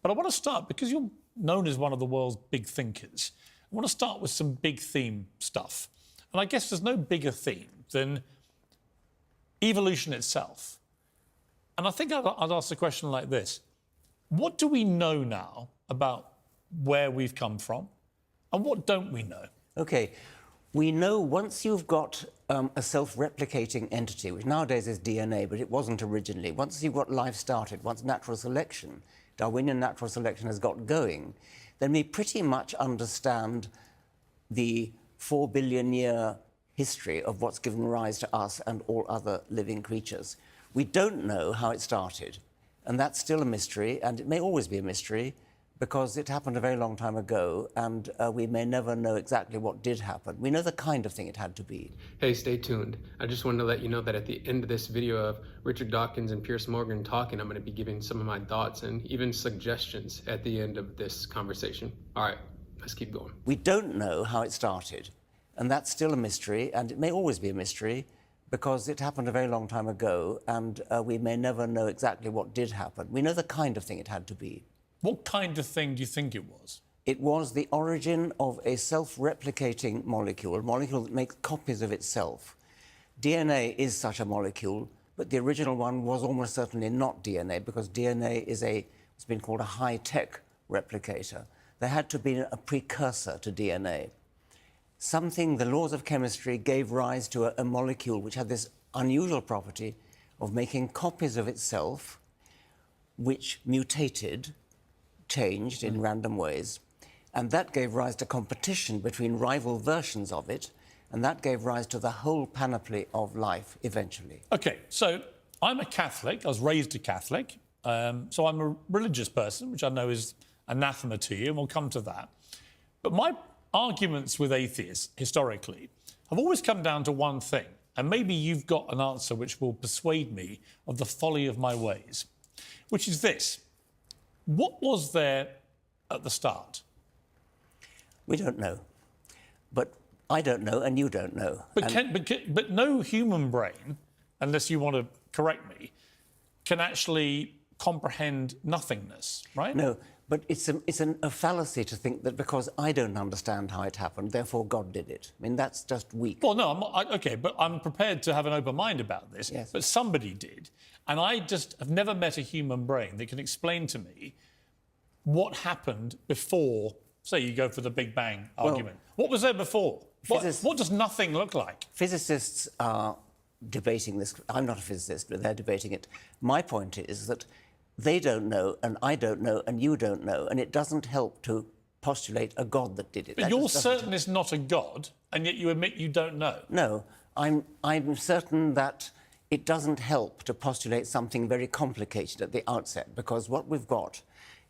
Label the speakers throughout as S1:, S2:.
S1: But I want to start, because you're known as one of the world's big thinkers, I want to start with some big theme stuff. And I guess there's no bigger theme than evolution itself. And I think I'd ask a question like this. What do we know now about where we've come from? And what don't we know?
S2: OK. We know once you've got a self-replicating entity, which nowadays is DNA, but it wasn't originally, once you've got life started, once natural selection, Darwinian natural selection has got going, then we pretty much understand the 4 billion year history of what's given rise to us and all other living creatures. We don't know how it started, and that's still a mystery, and it may always be a mystery, because it happened a very long time ago, and we may never know exactly what did happen. We know the kind of thing it had to be.
S3: Hey, stay tuned. I just wanted to let you know that at the end of this video of Richard Dawkins and Piers Morgan talking, I'm going to be giving some of my thoughts and even suggestions at the end of this conversation. All right, let's keep going.
S2: We don't know how it started, and that's still a mystery, and it may always be a mystery, because it happened a very long time ago, and we may never know exactly what did happen. We know the kind of thing it had to be.
S1: What kind of thing do you think it was?
S2: It was the origin of a self-replicating molecule, a molecule that makes copies of itself. DNA is such a molecule, but the original one was almost certainly not DNA, because DNA is what's been called a high-tech replicator. There had to be a precursor to DNA. Something, the laws of chemistry gave rise to a molecule which had this unusual property of making copies of itself, which mutated, changed in random ways, and that gave rise to competition between rival versions of it, and that gave rise to the whole panoply of life eventually.
S1: OK, so I'm a Catholic. I was raised a Catholic, so I'm a religious person, which I know is anathema to you, and we'll come to that. But my arguments with atheists, historically, have always come down to one thing, and maybe you've got an answer which will persuade me of the folly of my ways, which is this. What was there at the start?
S2: We don't know. But I don't know, and you don't know.
S1: But no human brain, unless you want to correct me, can actually comprehend nothingness, right?
S2: No, but it's a fallacy to think that because I don't understand how it happened, therefore God did it. I mean, that's just weak.
S1: Well, no, OK, but I'm prepared to have an open mind about this.
S2: Yes.
S1: But somebody did. And I just have never met a human brain that can explain to me what happened before, say, you go for the Big Bang argument. What was there before? What does nothing look like?
S2: Physicists are debating this. I'm not a physicist, but they're debating it. My point is that they don't know, and I don't know, and you don't know, and it doesn't help to postulate a God that did it.
S1: But you're certain it's not a God, and yet you admit you don't know.
S2: No, I'm certain that it doesn't help to postulate something very complicated at the outset, because what we've got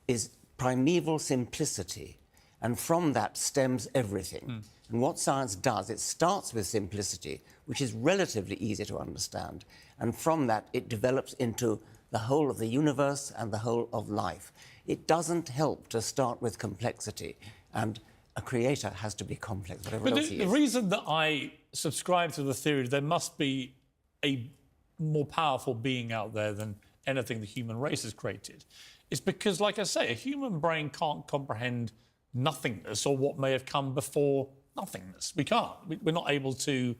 S2: is primeval simplicity, and from that stems everything. And what science does, it starts with simplicity, which is relatively easy to understand, and from that it develops into the whole of the universe and the whole of life. It doesn't help to start with complexity, and a creator has to be complex, whatever else he is.
S1: The reason that I subscribe to the theory that there must be a more powerful being out there than anything the human race has created is because, like I say, a human brain can't comprehend nothingness or what may have come before nothingness. We can't. We're not able to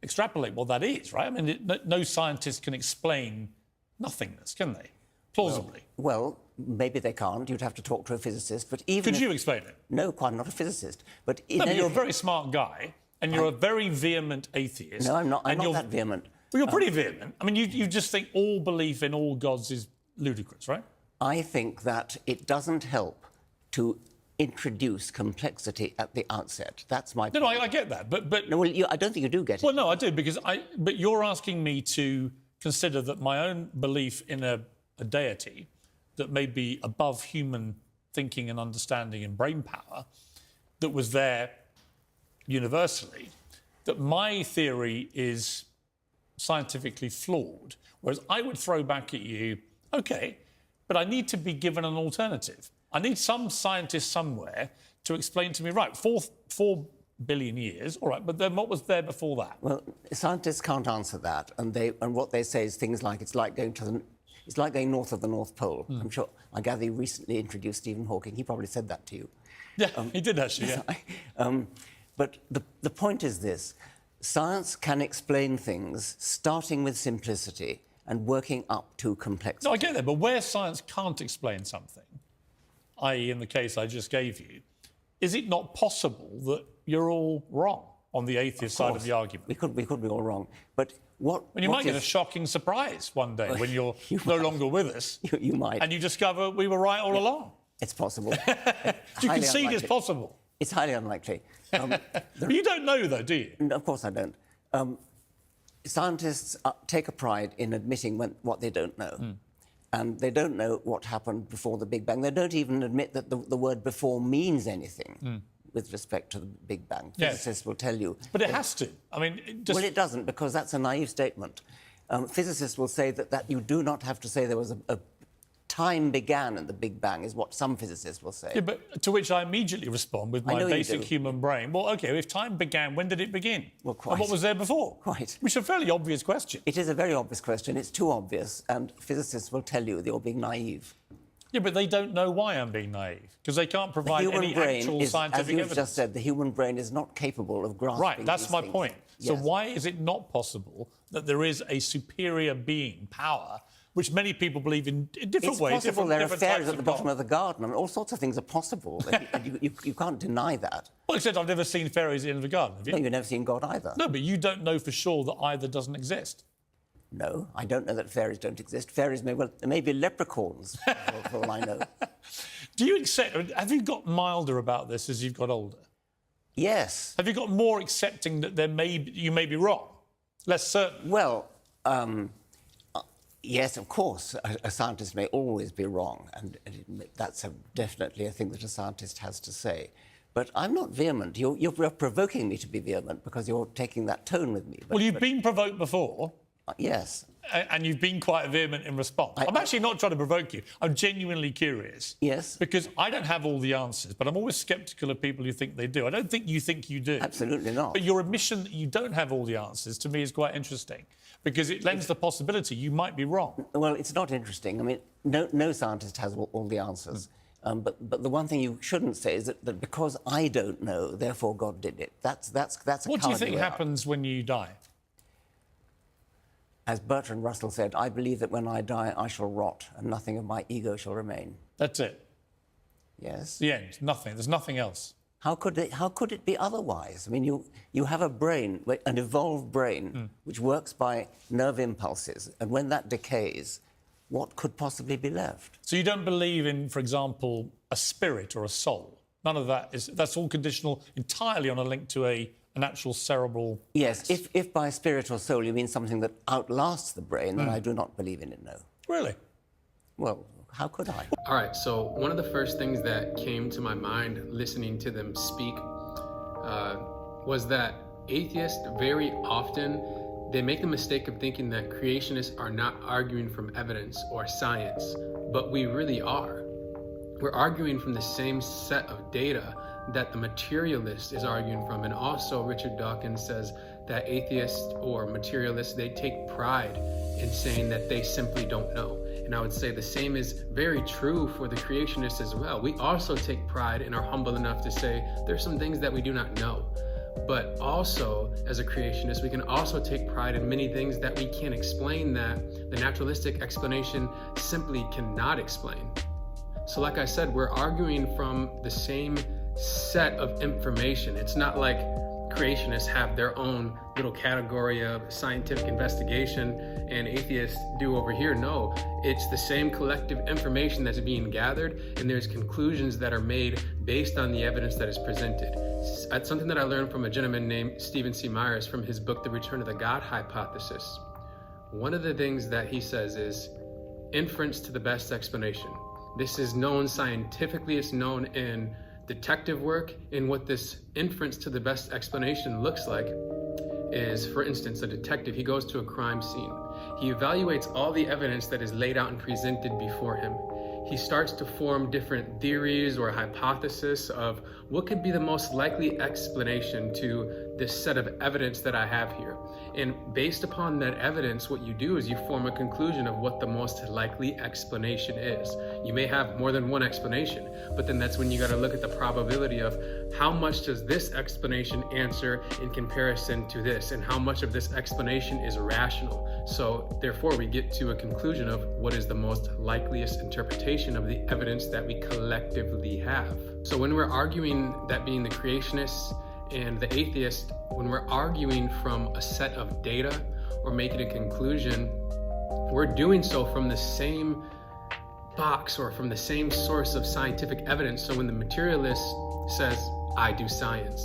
S1: extrapolate what that is, right? I mean, no scientist can explain nothingness, can they? Plausibly.
S2: Well, maybe they can't. You'd have to talk to a physicist. But even
S1: Could you explain it?
S2: No, I'm not a physicist. But
S1: but you're a very smart guy, and you're a very vehement atheist.
S2: No, I'm not. I'm not that vehement.
S1: Well, you're pretty vehement. I mean, you just think all belief in all gods is ludicrous, right?
S2: I think that it doesn't help to introduce complexity at the outset. That's my point.
S1: No, I get that, but
S2: no, well, I don't think you do get it.
S1: Well, no, I do, because but you're asking me to consider that my own belief in a deity that may be above human thinking and understanding and brain power, that was there universally, that my theory is scientifically flawed, whereas I would throw back at you, OK, but I need to be given an alternative. I need some scientist somewhere to explain to me, right, 4 billion years, all right, but then what was there before that?
S2: Well, scientists can't answer that, and what they say is things like it's like going to It's like going north of the North Pole. I'm sure, I gather you recently introduced Stephen Hawking. He probably said that to you.
S1: Yeah, he did actually, yeah.
S2: But the point is this. Science can explain things starting with simplicity and working up to complexity.
S1: No, I get that, but where science can't explain something, i.e. in the case I just gave you, is it not possible that you're all wrong on the atheist side of the argument?
S2: We could be all wrong. But what...
S1: And you might get a shocking surprise one day when you're no longer with us.
S2: You might.
S1: And you discover we were right all along.
S2: It's possible.
S1: Do you concede it's possible?
S2: It's highly unlikely.
S1: You don't know, though, do you?
S2: No, of course I don't. Scientists take a pride in admitting what they don't know. And they don't know what happened before the Big Bang. They don't even admit that the word before means anything with respect to the Big Bang. Physicists will tell you.
S1: But it has to. I mean,
S2: Well, it doesn't, because that's a naive statement. Physicists will say that you do not have to say there was a time began at the Big Bang, is what some physicists will say.
S1: Yeah, but to which I immediately respond with my basic human brain. Well, OK, if time began, when did it begin?
S2: Well, quite.
S1: And what was there before?
S2: Quite.
S1: Which is a fairly obvious question.
S2: It is a very obvious question. It's too obvious, and physicists will tell you that you're being naive.
S1: Yeah, but they don't know why I'm being naive, because they can't provide any actual scientific evidence.
S2: As you've just said, the human brain is not capable of grasping
S1: Right, that's my
S2: things.
S1: point. So why is it not possible that there is a superior being, power, which many people believe in different ways?
S2: It's possible there are fairies at the bottom
S1: God.
S2: of the garden. I mean, all sorts of things are possible. You can't deny that.
S1: Well, except I've never seen fairies at the end of the garden, have you?
S2: No, you've never seen God either.
S1: No, but you don't know for sure that either doesn't exist.
S2: No, I don't know that fairies don't exist. Fairies may be leprechauns, for all I know.
S1: Do you accept... Have you got milder about this as you've got older?
S2: Yes.
S1: Have you got more accepting that you may be wrong? Less certain?
S2: Well, yes, of course, a scientist may always be wrong, and that's definitely a thing that a scientist has to say. But I'm not vehement. You're provoking me to be vehement because you're taking that tone with me.
S1: Well, you've been provoked before.
S2: Yes.
S1: And you've been quite vehement in response. I'm actually not trying to provoke you. I'm genuinely curious.
S2: Yes.
S1: Because I don't have all the answers, but I'm always sceptical of people who think they do. I don't think you do.
S2: Absolutely not.
S1: But your admission that you don't have all the answers, to me, is quite interesting, because it lends the possibility you might be wrong.
S2: Well, it's not interesting. I mean, no scientist has all the answers. But the one thing you shouldn't say is that because I don't know, therefore God did it. That's a
S1: What do you think happens when you die?
S2: As Bertrand Russell said, I believe that when I die, I shall rot, and nothing of my ego shall remain.
S1: That's it.
S2: Yes.
S1: The end. Nothing. There's nothing else.
S2: How could it be otherwise? I mean, you have a brain, an evolved brain, which works by nerve impulses, and when that decays, what could possibly be left?
S1: So you don't believe in, for example, a spirit or a soul? None of that is... That's all conditional entirely on a link to an actual cerebral...
S2: Yes, if by spirit or soul you mean something that outlasts the brain, then I do not believe in it, no.
S1: Really?
S2: Well, how could I?
S3: All right, so one of the first things that came to my mind listening to them speak was that atheists very often, they make the mistake of thinking that creationists are not arguing from evidence or science, but we really are. We're arguing from the same set of data that the materialist is arguing from. And also Richard Dawkins says that atheists or materialists, they take pride in saying that they simply don't know. And I would say the same is very true for the creationists as well. We also take pride and are humble enough to say there's some things that we do not know. But also, as a creationist, we can also take pride in many things that we can't explain, that the naturalistic explanation simply cannot explain. So like I said, we're arguing from the same set of information. It's not like creationists have their own little category of scientific investigation and atheists do over here. No, it's the same collective information that's being gathered, and there's conclusions that are made based on the evidence that is presented. That's something that I learned from a gentleman named Stephen C. Myers from his book, The Return of the God Hypothesis. One of the things that he says is inference to the best explanation. This is known scientifically, it's known in detective work, and what this inference to the best explanation looks like is, for instance, a detective, he goes to a crime scene. He evaluates all the evidence that is laid out and presented before him. He starts to form different theories or hypotheses of what could be the most likely explanation to this set of evidence that I have here. And based upon that evidence, what you do is you form a conclusion of what the most likely explanation is. You may have more than one explanation, but then that's when you got to look at the probability of how much does this explanation answer in comparison to this, and how much of this explanation is rational. So therefore we get to a conclusion of what is the most likeliest interpretation of the evidence that we collectively have. So when we're arguing, that being the creationists and the atheist, when we're arguing from a set of data or making a conclusion, we're doing so from the same box or from the same source of scientific evidence. So when the materialist says, I do science,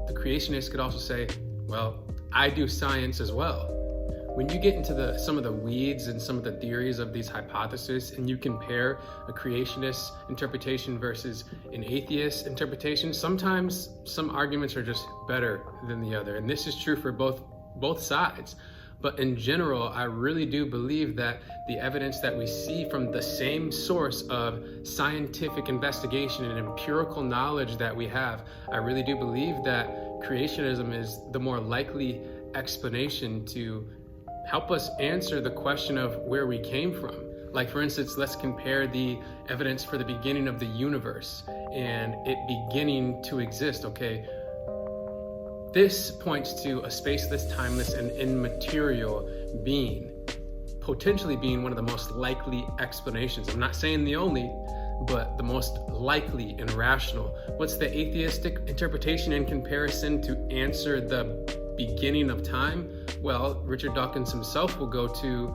S3: the creationist could also say, well, I do science as well. When you get into some of the weeds and some of the theories of these hypotheses, and you compare a creationist interpretation versus an atheist interpretation, sometimes some arguments are just better than the other. And this is true for both sides. But in general, I really do believe that the evidence that we see from the same source of scientific investigation and empirical knowledge that we have, I really do believe that creationism is the more likely explanation to help us answer the question of where we came from. Like, for instance, let's compare the evidence for the beginning of the universe and it beginning to exist. Okay, this points to a spaceless, timeless, and immaterial being, potentially being one of the most likely explanations. I'm not saying the only, but the most likely and rational. What's the atheistic interpretation in comparison to answer the beginning of time? Well, Richard Dawkins himself will go to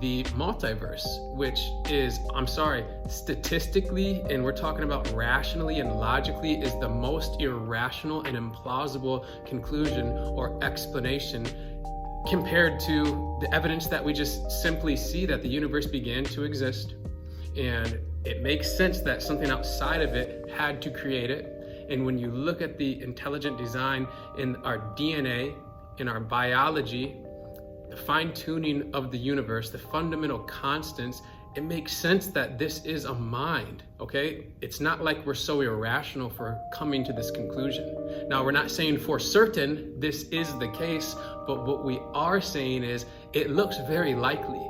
S3: the multiverse, which is, statistically, and we're talking about rationally and logically, is the most irrational and implausible conclusion or explanation compared to the evidence that we just simply see that the universe began to exist. And it makes sense that something outside of it had to create it. And when you look at the intelligent design in our DNA, in our biology, the fine-tuning of the universe, the fundamental constants, it makes sense that this is a mind, okay? It's not like we're so irrational for coming to this conclusion. Now, we're not saying for certain this is the case, but what we are saying is it looks very likely.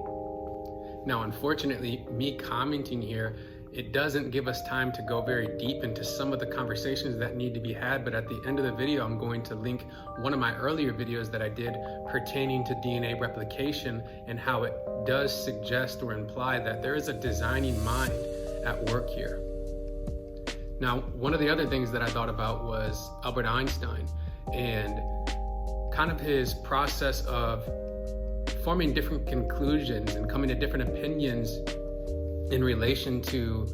S3: Now, unfortunately, me commenting here, it doesn't give us time to go very deep into some of the conversations that need to be had, but at the end of the video, I'm going to link one of my earlier videos that I did pertaining to DNA replication and how it does suggest or imply that there is a designing mind at work here. Now, one of the other things that I thought about was Albert Einstein and kind of his process of forming different conclusions and coming to different opinions in relation to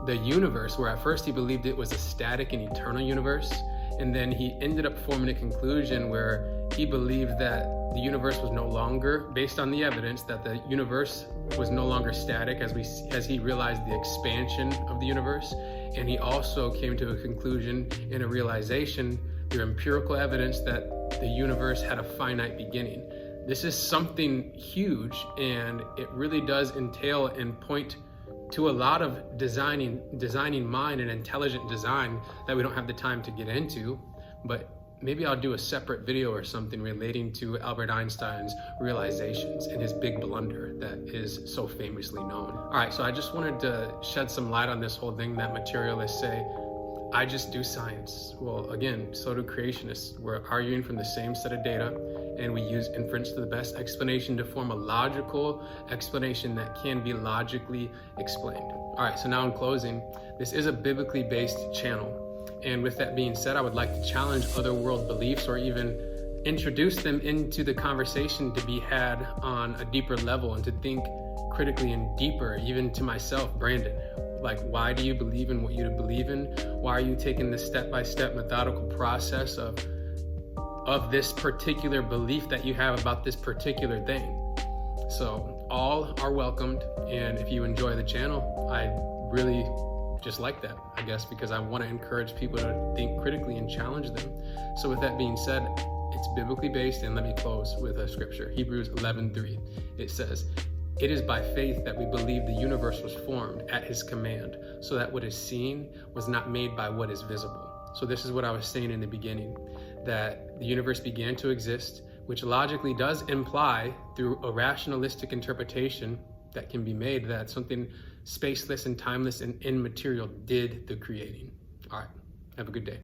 S3: the universe, where at first he believed it was a static and eternal universe, and then he ended up forming a conclusion where he believed that the universe was no longer, based on the evidence, that the universe was no longer static as he realized the expansion of the universe. And he also came to a conclusion and a realization through empirical evidence that the universe had a finite beginning. This is something huge, and it really does entail and point to a lot of designing mind and intelligent design that we don't have the time to get into, but maybe I'll do a separate video or something relating to Albert Einstein's realizations and his big blunder that is so famously known. All right, so I just wanted to shed some light on this whole thing that materialists say, I just do science. Well, again, so do creationists. We're arguing from the same set of data, and we use inference to the best explanation to form a logical explanation that can be logically explained. All right, so now in closing, this is a biblically based channel. And with that being said, I would like to challenge other world beliefs or even introduce them into the conversation to be had on a deeper level and to think critically and deeper, even to myself, Brandon. Like, why do you believe in what you believe in? Why are you taking this step-by-step methodical process of this particular belief that you have about this particular thing? So all are welcomed, and if you enjoy the channel, I really just like that, I guess, because I want to encourage people to think critically and challenge them. So with that being said, it's biblically based, and let me close with a scripture. Hebrews 11:3. It says, "It is by faith that we believe the universe was formed at his command, so that what is seen was not made by what is visible." So this is what I was saying in the beginning, that the universe began to exist, which logically does imply through a rationalistic interpretation that can be made that something spaceless and timeless and immaterial did the creating. All right, have a good day.